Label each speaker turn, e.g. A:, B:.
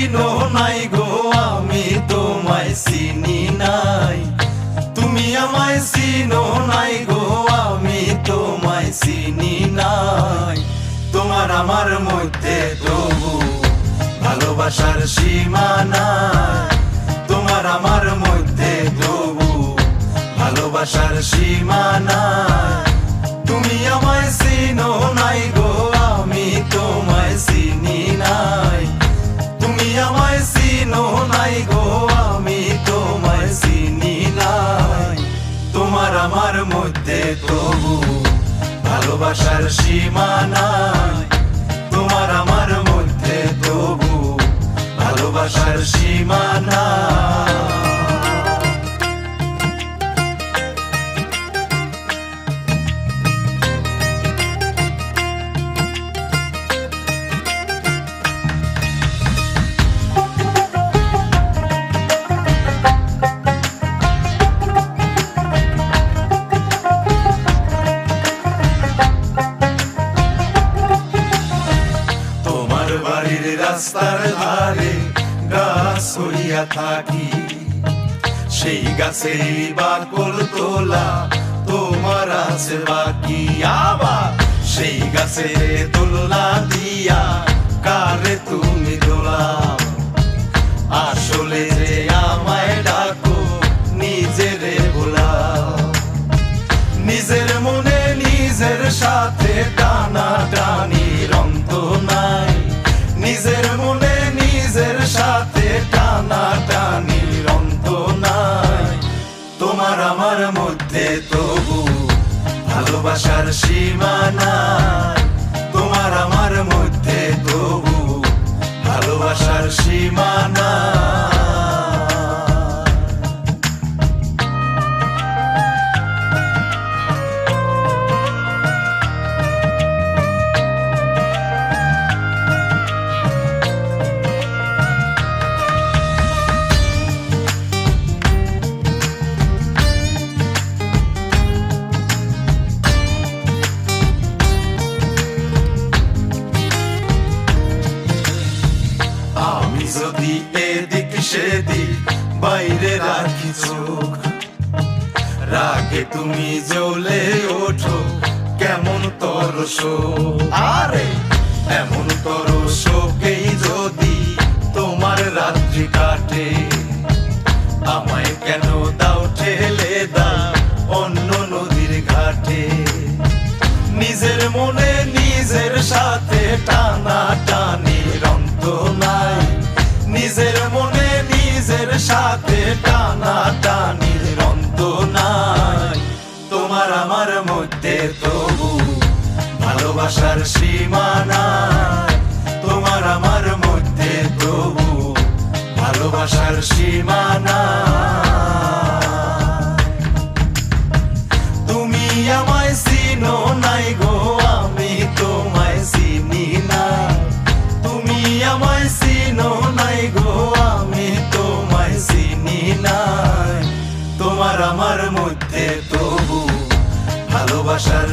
A: চিনো নাই গো, আমি তোমায় চিনি নাই। তুমি আমায় চিনো নাই গো, আমি তোমায় চিনি নাই। তোমার আমার মধ্যে তবু ভালোবাসার সীমা নাই। তোমার আমার মধ্যে তবু ভালোবাসার সীমা নাই। তুমি আমায় চিনো নাই গো, আমি তোমায় চিনি নাই। তুমি আমায় চিনো নাই গো, আমি তোমায় চিনি নাই। তোমার আমার মধ্যে তবু ভালোবাসার সীমা নাই। তোমার আমার মধ্যে তবু ভালোবাসার সীমা নাই। বাড়ির রাস্তার ধারে গাছ হইয়া থাকি, সেই গাছের বাকল তোলা তোমার আছে বাকি। আবার সেই গাছের তোলা দিয়া কারে তুমি দোলাও। আসলে যে আমায় ডাকো নিজেরে ভোলাও। নিজের মনে নিজের সাথে টানা টানির অন্ত নাই। নিজের মনে নিজের সাথে টানা টানির অন্ত নাই। তোমার আমার মধ্যে তবু ভালোবাসার সীমা নাই। তোমার আমার মধ্যে তবু ভালোবাসার সীমা নাই। যদি এদিক সেদিক বাইরে রাখি চোখ, রাগে তুমি জ্বলে ওঠো কেমন তরসো। আরে এমন তরসোকেই যদি তোমার রাত্রি কাটে, আমায় কেন দাও ঠেলে দাও অন্য নদীর ঘাটে। নিজের মনে নিজের সাথে টানা টানির অন্ত নাই। নিজের মনে নিজের সাথে টানা টানির অন্ত নাই। তোমার আমার মধ্যে তবু ভালোবাসার সীমা নাই। তোমার আমার মধ্যে তবু ভালোবাসার সীমা নাই। তুমি আমায় চিনো নাই গো, আমি তোমায় চিনি নাই। তুমি আমায় চিনো নাই গো, আমি তোমায় চিনি নাই। তোমার আমার মধ্যে তবু ভালোবাসার